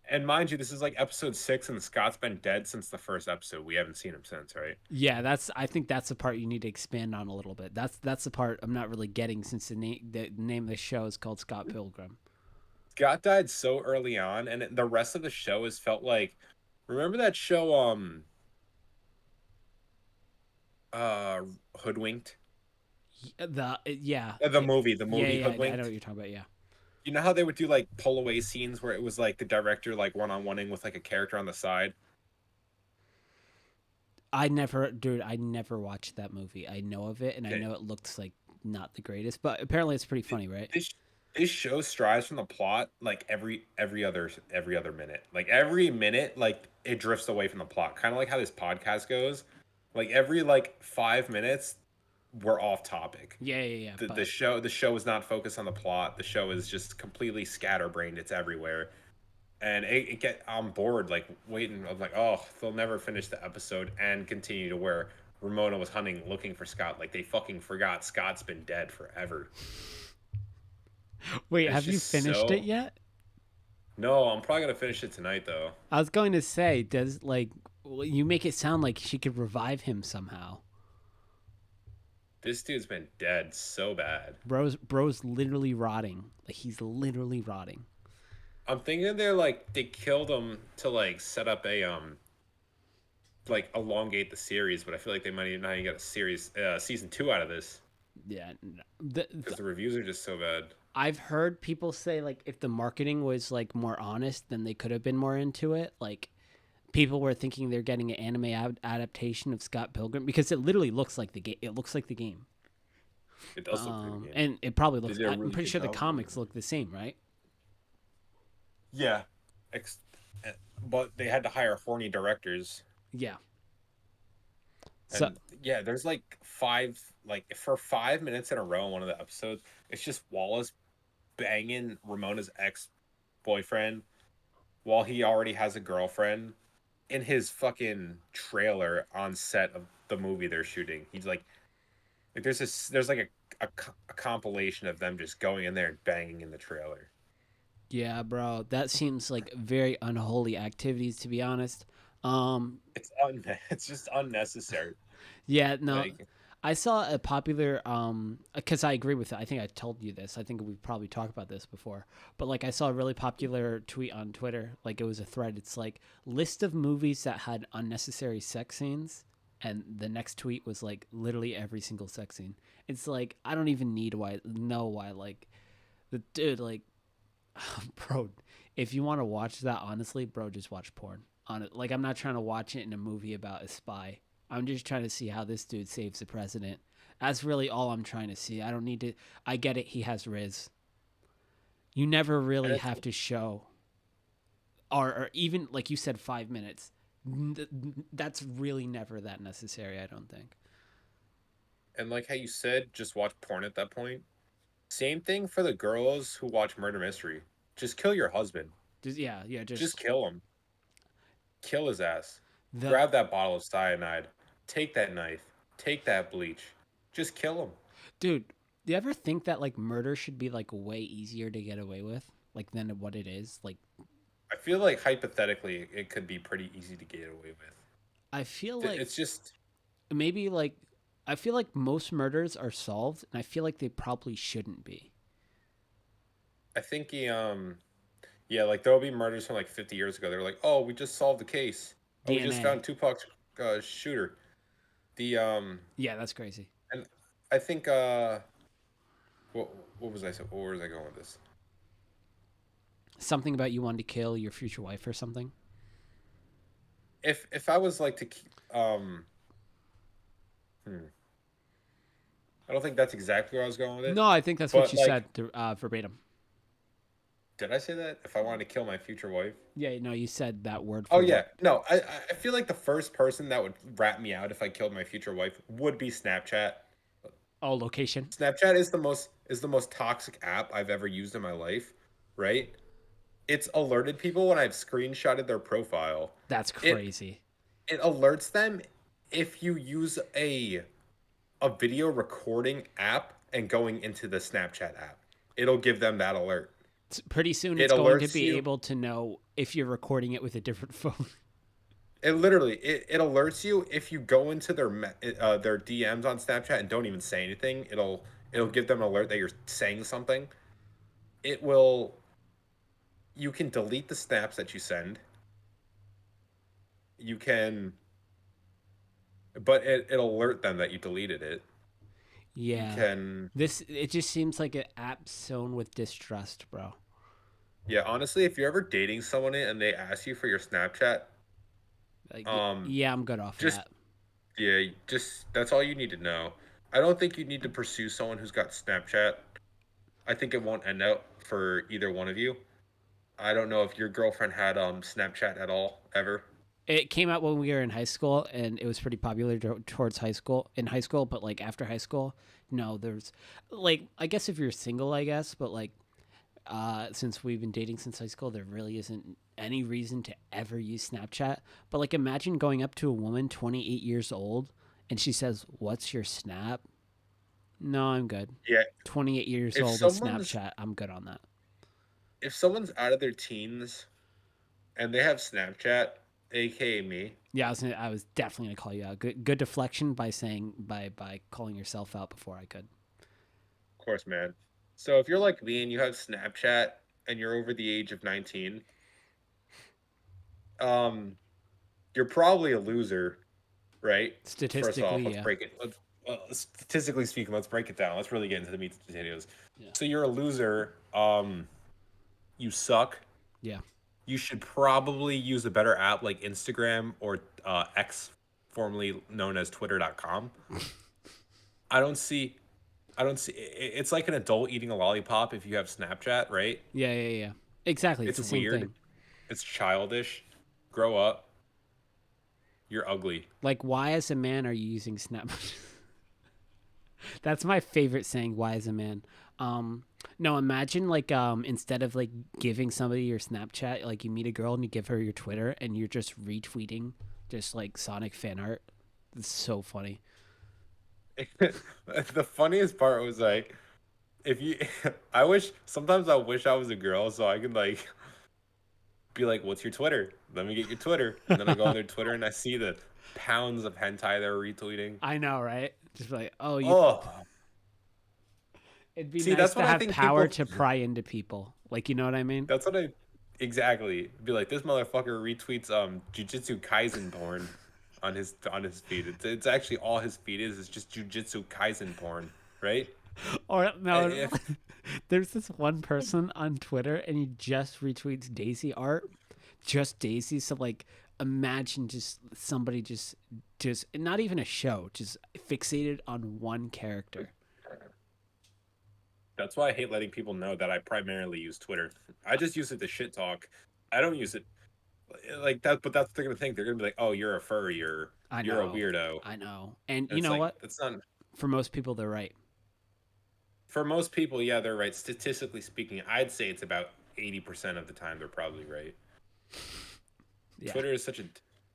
and mind you, this is like episode 6, and Scott's been dead since the first episode. We haven't seen him since, right? Yeah, that's. I think that's the part you need to expand on a little bit. That's the part I'm not really getting since the name of the show is called Scott Pilgrim. Scott died so early on, and the rest of the show has felt like. Remember that show, uh, Hoodwinked? Yeah, The yeah, movie yeah. I know Hoodwinked. what you're talking about. Yeah. You know how they would do like pull away scenes where it was like the director like one on oneing with like a character on the side. I never watched that movie. I know of it, and I Okay, know it looks like not the greatest, but apparently it's pretty funny, right? this this show strives from the plot like every other minute. Like every minute, like it drifts away from the plot. Kind of like how this podcast goes. Like every like 5 minutes, we're off topic. Yeah, yeah, yeah. But The show is not focused on the plot. The show is just completely scatterbrained. It's everywhere, and it get I'm bored like waiting. I'm like, oh, they'll never finish the episode and continue to where Ramona was hunting looking for Scott. Like they fucking forgot Scott's been dead forever. wait, It's have you just finished it so. yet? No, I'm probably gonna finish it tonight though. I was going to say, does like you make it sound like she could revive him somehow? This dude's been dead so bad. Bro's literally rotting. Like he's literally rotting. I'm thinking they're like they killed him to like set up a like elongate the series, but I feel like they might even not even get a series season 2 out of this Yeah, because the reviews are just so bad. I've heard people say like if the marketing was like more honest, then they could have been more into it. Like people were thinking they're getting an anime adaptation of Scott Pilgrim because it literally looks like the game. It looks like the game. It does look like the game. And it probably They looks. did a I'm really pretty good sure the job with comics it. look the same, right? Yeah. Ex- eh, but they had to hire horny directors. Yeah. So And yeah, there's like for 5 minutes in a row in one of the episodes, it's just Wallace banging Ramona's ex boyfriend while he already has a girlfriend in his fucking trailer on set of the movie they're shooting. He's like there's like a compilation of them just going in there and banging in the trailer. yeah, bro, that seems like very unholy activities, to be honest. Um, It's just unnecessary. yeah, no, Like I saw a popular because I agree with it. I think I told you this. I think we've probably talked about this before. But like I saw a really popular tweet on Twitter. Like it was a thread. It's like list of movies that had unnecessary sex scenes, and the next tweet was like literally every single sex scene. It's like I don't even need why know why like the dude like bro, if you want to watch that honestly, bro, just watch porn. On it, like I'm not trying to watch it in a movie about a spy. I'm just trying to see how this dude saves the president. That's really all I'm trying to see. I don't need to. I get it. He has Riz. You never and really it's have to show, or even like you said, 5 minutes. That's really never that necessary. I don't think. and like how you said, just watch porn at that point. Same thing for the girls who watch murder mystery. Just kill your husband. Just yeah, yeah. Just Just kill him. Kill his ass. the Grab that bottle of cyanide. Take that knife. Take that bleach. Just kill him. dude. Do you ever think that like murder should be like way easier to get away with, like than what it is? Like I feel like hypothetically it could be pretty easy to get away with. I feel like It's just maybe like I feel like most murders are solved, and I feel like they probably shouldn't be. I think he yeah, like there'll be murders from like 50 years ago. They're like, "Oh, we just solved the case. Oh, we just DNA. found Tupac's shooter." The Yeah, that's crazy. and I think what what was I saying? Where was I going with this? Something about you wanting to kill your future wife or something. If I was like to hmm, I don't think that's exactly where I was going with it. No, I think that's what But you like, said verbatim. did I say that? If I wanted to kill my future wife? Yeah, no, you said that word Oh for word. yeah, no. I feel like the first person that would rat me out if I killed my future wife would be Snapchat. Oh, location. Snapchat is the most toxic app I've ever used in my life, right? It's alerted people when I've screenshotted their profile. That's It crazy. it alerts them if you use a video recording app and going into the Snapchat app. It'll give them that alert. Pretty soon, It it's going to alerts be you. able to know if you're recording it with a different phone. It alerts you if you go into their DMs on Snapchat and don't even say anything. It'll give them an alert that you're saying something. It will You can delete the snaps that you send. You can but it'll alert them that you deleted it. You Yeah, can this it just seems like an app sown with distrust, bro. Yeah, honestly, if you're ever dating someone and they ask you for your Snapchat, Like, um yeah, I'm good off of just that. yeah, just that's all you need to know. I don't think you need to pursue someone who's got Snapchat. I think it won't end up for either one of you. I don't know if your girlfriend had Snapchat at all ever. It came out when we were in high school, and it was pretty popular towards high school. But like after high school, no, there's like I guess if you're single, I guess, but like since we've been dating since high school, there really isn't any reason to ever use Snapchat. But like imagine going up to a woman 28 years old and she says, "What's your Snap?" No, I'm good. Yeah, 28 years if old with someone's Snapchat, I'm good on that. if someone's out of their teens and they have Snapchat, aka me, I was definitely gonna call you out. Good deflection by saying by calling yourself out before I could. of course, man. So if you're like me and you have Snapchat and you're over the age of 19, um, you're probably a loser, right? First Statistically, off, let's yeah, break it. Statistically speaking, let's break it down. Let's really get into the meat and potatoes. yeah, So you're a loser. You suck. yeah. You should probably use a better app like Instagram or X, formerly known as Twitter.com. I don't see I don't see. It's like an adult eating a lollipop if you have Snapchat, right? Yeah, yeah, yeah. Exactly. It's It's the same weird. thing. It's childish. Grow up. You're ugly. Like, why as a man are you using Snap? That's my favorite saying. Why as a man? Um, no, imagine like instead of like giving somebody your Snapchat, like you meet a girl and you give her your Twitter and you're just retweeting just like Sonic fan art. It's so funny. The funniest part was like, if you, sometimes I wish I was a girl so I could like be like, what's your Twitter? Let me get your Twitter. And then I go on their Twitter and I see the pounds of hentai they're retweeting. I know, right? Just like, oh, you. Oh, It'd be see, nice that's to what I have think power people, to pry into people. Like, you know what I mean? that's what I, exactly. Be like, this motherfucker retweets Jujutsu Kaisen porn on his feed. It's actually all his feed is just Jujutsu Kaisen porn, right? Or no, If there's this one person on Twitter and he just retweets Daisy art, just Daisy. So like, imagine just somebody just not even a show, just fixated on one character. That's why I hate letting people know that I primarily use Twitter. I just use it to shit talk. I don't use it like that, but that's what they're gonna think. They're gonna be like, "Oh, you're a furry, I you're a know, weirdo." I know, and And you it's know like what? that's not For most people, they're right. for most people. Yeah, they're right. Statistically speaking, I'd say it's about 80% of the time they're probably right. Yeah. Twitter is such a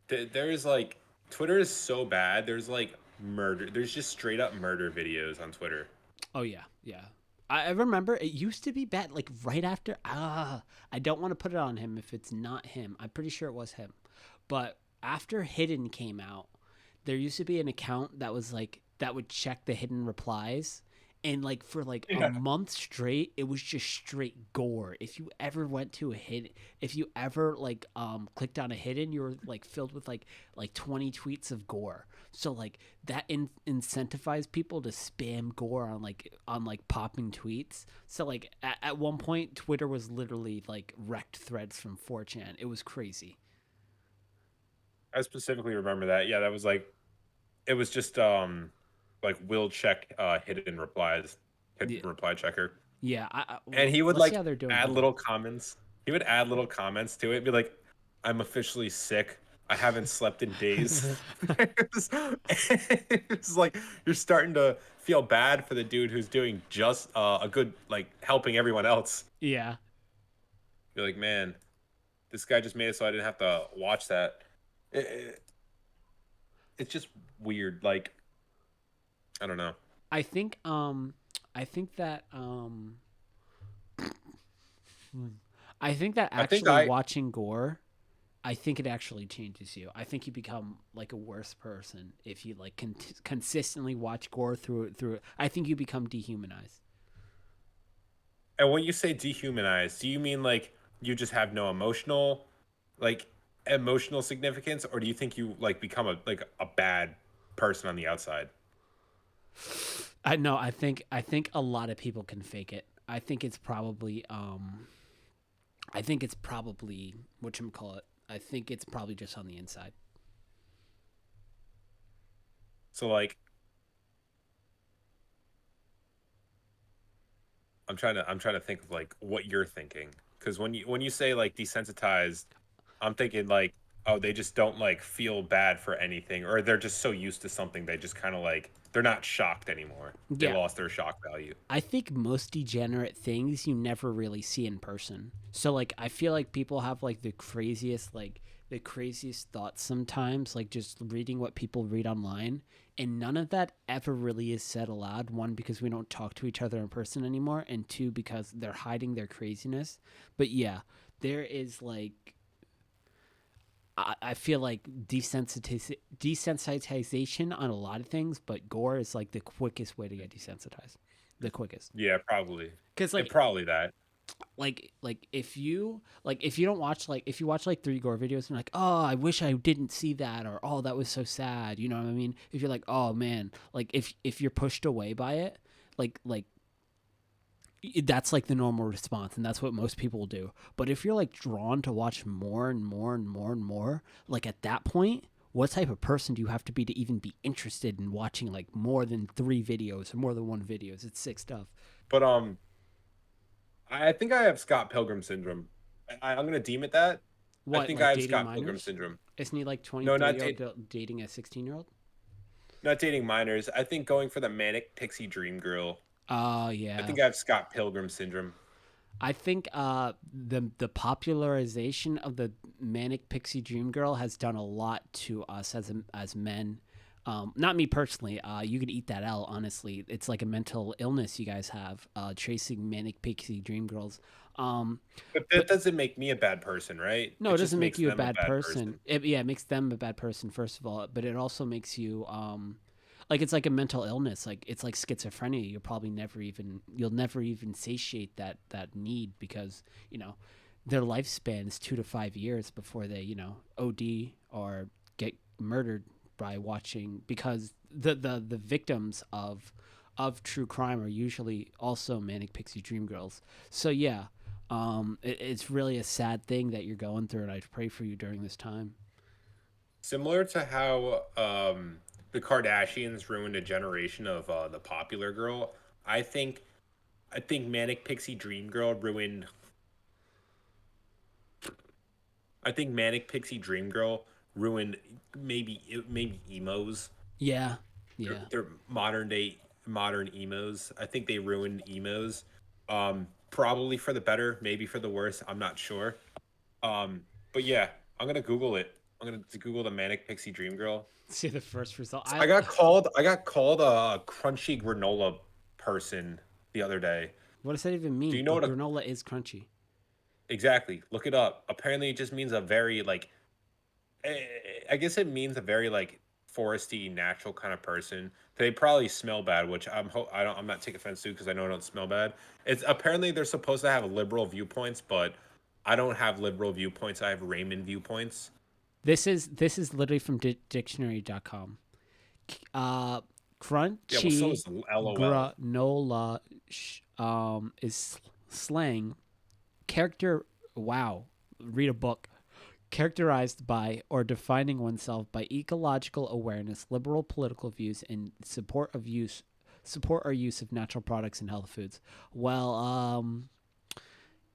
there's like Twitter is so bad. There's like murder. There's just straight up murder videos on Twitter. Oh yeah, yeah. I remember it used to be bad. Like right after, I don't want to put it on him if it's not him. I'm pretty sure it was him, but after Hidden came out, there used to be an account that was like that would check the hidden replies, and like for like a Yeah. month straight it was just straight gore. If you ever went to a hidden, if you ever like clicked on a hidden, you were like filled with like 20 tweets of gore. So like that incentivized people to spam gore on like popping tweets. So like at one point Twitter was literally like wrecked threads from 4chan. It was crazy. I specifically remember that. Yeah, that was like it was just like will check hidden replies, hidden Yeah, reply checker. yeah. And he would Let's see like how they're doing add hidden. little comments. He would add little comments to it, be like, "I'm officially sick. I haven't slept in days." It's like you're starting to feel bad for the dude who's doing just a good like helping everyone else. Yeah. You're like, man, this guy just made it so I didn't have to watch that. It, it's just weird. Like I don't know. I think I think that I think that I think actually I watching gore, I think it actually changes you. I think you become like a worse person if you like consistently watch gore through it. I think you become dehumanized. and when you say dehumanized, do you mean like you just have no like emotional significance, or do you think you like become a bad person on the outside? I know. I think a lot of people can fake it. I think it's probably whatchamacallit. I think it's probably just on the inside. So like I'm trying to think of like what you're thinking because when you say like desensitized, I'm thinking like oh they just don't like feel bad for anything or they're just so used to something they just kind of like they're not shocked anymore. They Yeah, lost their shock value. I think most degenerate things you never really see in person. So like I feel like people have like the craziest thoughts sometimes, like just reading what people read online, and none of that ever really is said aloud. One, because we don't talk to each other in person anymore, and two, because they're hiding their craziness. But yeah, there is like I feel like desensitization on a lot of things, but gore is like the quickest way to get desensitized. The quickest. Yeah, probably. Because It probably that. if you don't watch like if you watch like three gore videos and like, oh, I wish I didn't see that, or oh, that was so sad, you know what I mean? If you're like, oh man, like if you're pushed away by it, like that's like the normal response, and that's what most people do. But if you're like drawn to watch more and more and more and more, like at that point, what type of person do you have to be to even be interested in watching like more than 3 videos or more than one videos? It's sick stuff. But I think I have Scott Pilgrim syndrome. I'm gonna deem it that. I What, think I like have dating Scott Pilgrim minors? syndrome. Isn't he like No, 23 year old dating a 16-year-old? not dating minors. I think going for the manic pixie dream girl. Oh I yeah. think I have Scott Pilgrim syndrome. I think the popularization of the manic pixie dream girl has done a lot to us as men. Not me personally. You could eat that out. Honestly, it's like a mental illness you guys have. Chasing manic pixie dream girls. Um, But but that doesn't make me a bad person, right? no, It it just doesn't make makes you a them a bad bad person. person. Yeah, it makes them a bad person first of all, but it also makes you like it's like a mental illness. Like it's like schizophrenia. You'll never even satiate that need because their lifespan is 2 to 5 years before they OD or get murdered by watching because the victims of true crime are usually also manic pixie dream girls. So yeah, it's really a sad thing that you're going through, and I pray for you during this time. Similar to how the Kardashians ruined a generation of the popular girl. I think I think manic pixie dream girl ruined. I think manic pixie dream girl ruined maybe emos. Yeah, yeah. They're modern emos. I think they ruined emos. Probably for the better, maybe for the worse. I'm not sure. But yeah, I'm gonna Google it. I'm gonna Google the manic pixie dream girl. See the first result. So I got called a crunchy granola person the other day. What does that even Do mean? you know But what a granola is crunchy. exactly? Look it up. Apparently, it just means a very like. eh, I guess it means a very like foresty, natural kind of person. They probably smell bad, which I'm not taking offense to because I know I don't smell bad. It's apparently they're supposed to have liberal viewpoints, but I don't have liberal viewpoints. I have Raymond viewpoints. This is literally from dictionary.com. Uh, Yeah, well, so crunchy is LOL. granola is slang character. Wow, read a book. Characterized by or defining oneself by ecological awareness, liberal political views, and support or use of natural products and health foods. Well,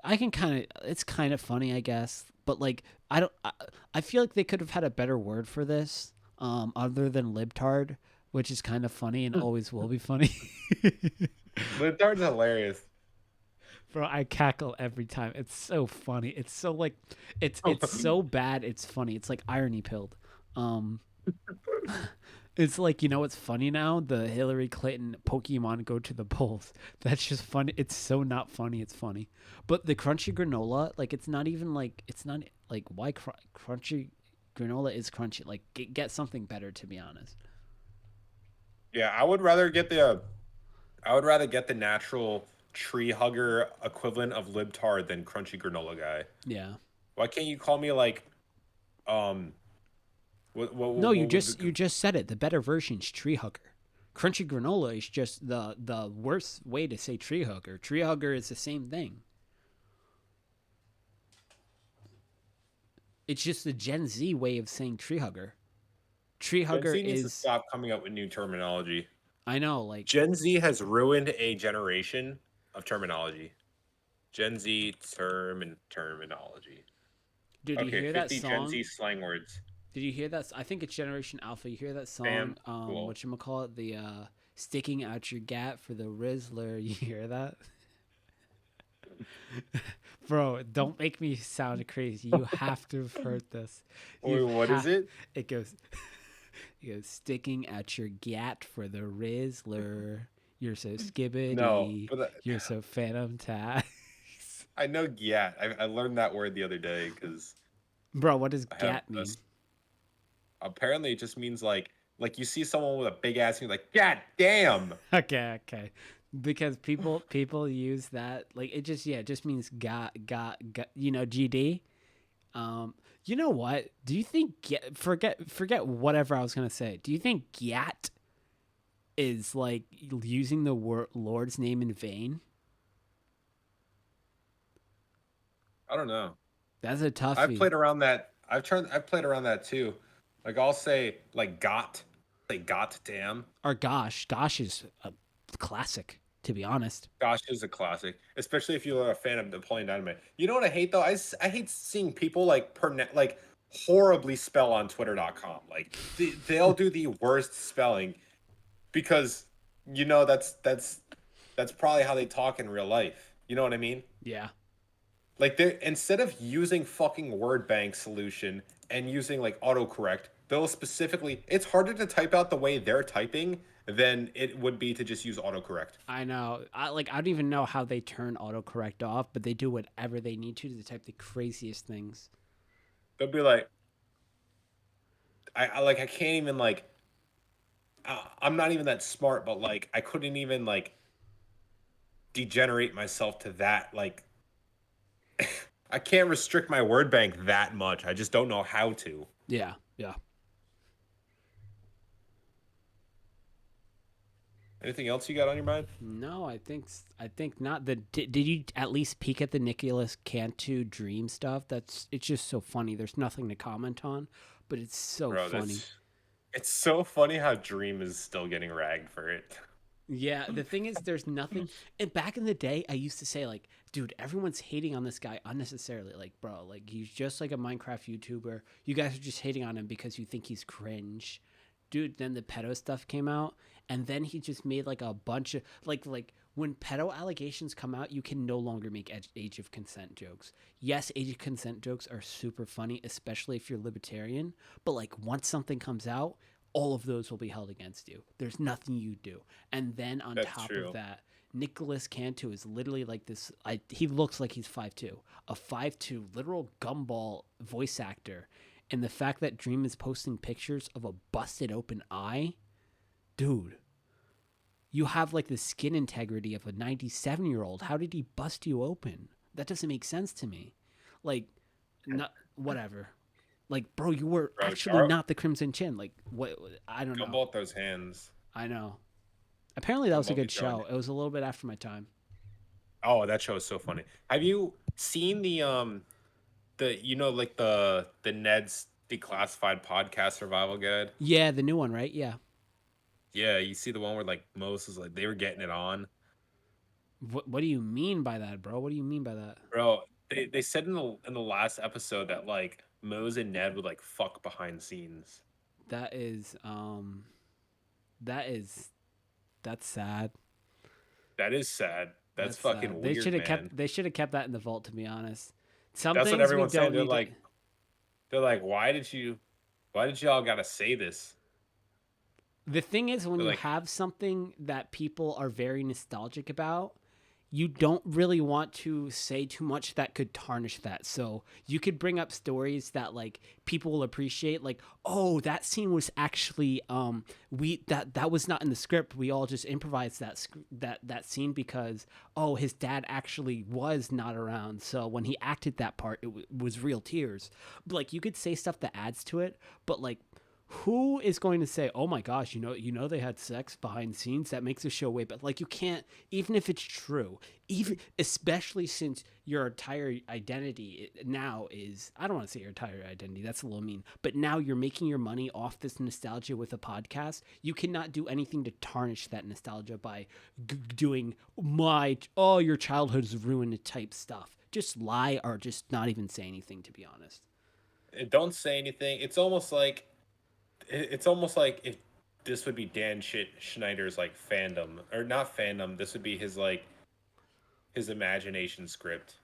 I can kind of it's kind of funny, I guess, but like I feel like they could have had a better word for this, other than libtard, which is kind of funny and always will be funny. Libtard's hilarious. Bro, I cackle every time. It's so funny. It's so like it's so bad. It's funny. It's like irony pilled. Um, it's like what's funny now? The Hillary Clinton Pokemon go to the polls. That's just funny. It's so not funny. It's funny. But the crunchy granola, like it's not even like it's not like why crunchy granola is crunchy. Like get something better to be honest. Yeah, I would rather get the natural tree hugger equivalent of libtard than crunchy granola guy. Yeah. Why can't you call me like um No, you what was just you just said it. The better version is tree hugger. Crunchy granola is just the worst way to say tree hugger. Tree hugger is the same thing. It's just the Gen Z way of saying tree hugger. Tree Gen hugger Z needs to is stop coming up with new terminology. I know, like Gen Z has ruined a generation of terminology. Gen Z terminology. did you Okay, hear that 50 Gen song? Z slang words. Did you hear that? I think it's Generation Alpha. You hear that Damn, song? cool. Whatchamacallit? The sticking out your gat for the Rizzler. You hear that? Bro, don't make me sound crazy. You have to have heard this. Wait, You what is have. it? It goes. It goes sticking at your gat for the Rizzler. You're so No, skibbity. but You're so phantom tax. I know yeah. I learned that word the other day because Bro, what does I have gat mean? this. Apparently, it just means like you see someone with a big ass and you're like, God damn. Okay, okay. Because people use that like it just yeah, it just means got GD. You know what? Do you think forget whatever I was gonna say? Do you think Gat is like using the Lord's name in vain? I don't know. That's a I've toughie. played around that. I've played around that too. Like I'll say like got, say got damn. Or gosh is a classic, to be honest. Gosh is a classic, especially if you're a fan of Napoleon Dynamite. You know what I hate though? I hate seeing people like like horribly spell on Twitter.com. Like they'll do the worst spelling because that's probably how they talk in real life. You know what I mean? Yeah. Like they instead of using fucking word bank solution and using like autocorrect, they'll specifically it's harder to type out the way they're typing than it would be to just use autocorrect. I know. I don't even know how they turn autocorrect off, but they do whatever they need to type the craziest things. They'll be like, I like I can't even like I'm not even that smart, but like I couldn't even like degenerate myself to that like I can't restrict my word bank that much. I just don't know how to. Yeah. Yeah. Anything else you got on your mind? No, I think not. Did you at least peek at the Nicholas Cantu dream stuff? It's just so funny. There's nothing to comment on, but it's so Bro, funny. that's it's so funny how Dream is still getting ragged for it. Yeah, the thing is, there's nothing. And back in the day, I used to say like, dude, everyone's hating on this guy unnecessarily. Like, bro, like he's just like a Minecraft YouTuber. You guys are just hating on him because you think he's cringe, dude. Then the pedo stuff came out, and then he just made like a bunch of like when pedo allegations come out, you can no longer make age of consent jokes. Yes, age of consent jokes are super funny, especially if you're libertarian. But like once something comes out, all of those will be held against you. There's nothing you do. And then on That's top of true. that, Nicholas Cantu is literally like this. He looks like he's 5'2", a 5'2" literal gumball voice actor. And the fact that Dream is posting pictures of a busted open eye, dude, you have like the skin integrity of a 97-year-old. How did he bust you open? That doesn't make sense to me. Like, not whatever. Like, bro, you were Bro, actually not the Crimson Chin. Like, what? I don't know. Gumball those hands. I know. Apparently, that was a Gumball be good throwing show. It was a little bit after my time. Oh, that show is so funny. Have you seen the like the Ned's Declassified Podcast Survival Guide? Yeah, the new one, right? Yeah. Yeah, you see the one where like Moses was like they were getting it on. What do you mean by that, bro? What do you mean by that? Bro, they said in the last episode that like Mose and Ned would like fuck behind scenes. That is that is that's sad. That is sad. That's That's fucking sad. They should weird, have man. kept that in the vault, to be honest. Some That's what things we everyone's saying. don't need to. They're like, why did y'all gotta say this? The thing is, when They're you like, have something that people are very nostalgic about, you don't really want to say too much that could tarnish that. So you could bring up stories that like people will appreciate, like, oh, that scene was actually we that was not in the script. We all just improvised that scene because oh, his dad actually was not around. So when he acted that part, it was real tears. But, like you could say stuff that adds to it, but like who is going to say, "Oh my gosh, you know they had sex behind scenes"? That makes the show way better. Like you can't, even if it's true, even especially since your entire identity now is—I don't want to say your entire identity. That's a little mean, but now you're making your money off this nostalgia with a podcast. You cannot do anything to tarnish that nostalgia by doing your childhood is ruined type stuff. Just lie or just not even say anything. To be honest. don't say anything. It's almost like if this would be Schneider's like fandom or not fandom. This would be his like his imagination script.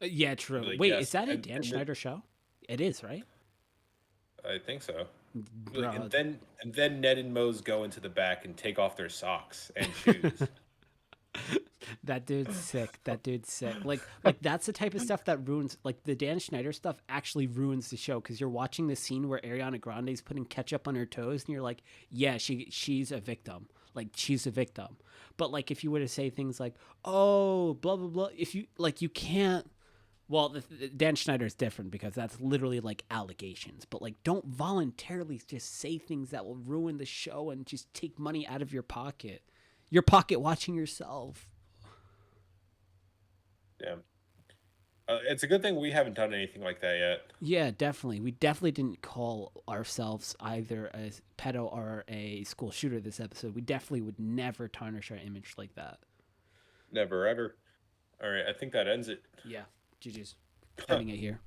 Yeah, true. Like Wait, is yes, that a Dan Schneider show? It is, right? I think so. Like, Bro, and then Ned and Mose go into the back and take off their socks and shoes. that dude's sick. That dude's sick. Like that's the type of stuff that ruins. Like the Dan Schneider stuff actually ruins the show because you're watching the scene where Ariana Grande's putting ketchup on her toes, and you're like, yeah, she's a victim. Like she's a victim. But like if you were to say things like, oh, blah blah blah, if you like, you can't. Well, Dan Schneider is different because that's literally like allegations. But like, don't voluntarily just say things that will ruin the show and just take money out of your pocket. Your pocket watching yourself. Yeah. It's a good thing we haven't done anything like that yet. Yeah, definitely. We definitely didn't call ourselves either a pedo or a school shooter this episode. We definitely would never tarnish our image like that. Never ever. All right, I think that ends it. Yeah, GG's. Ending it here.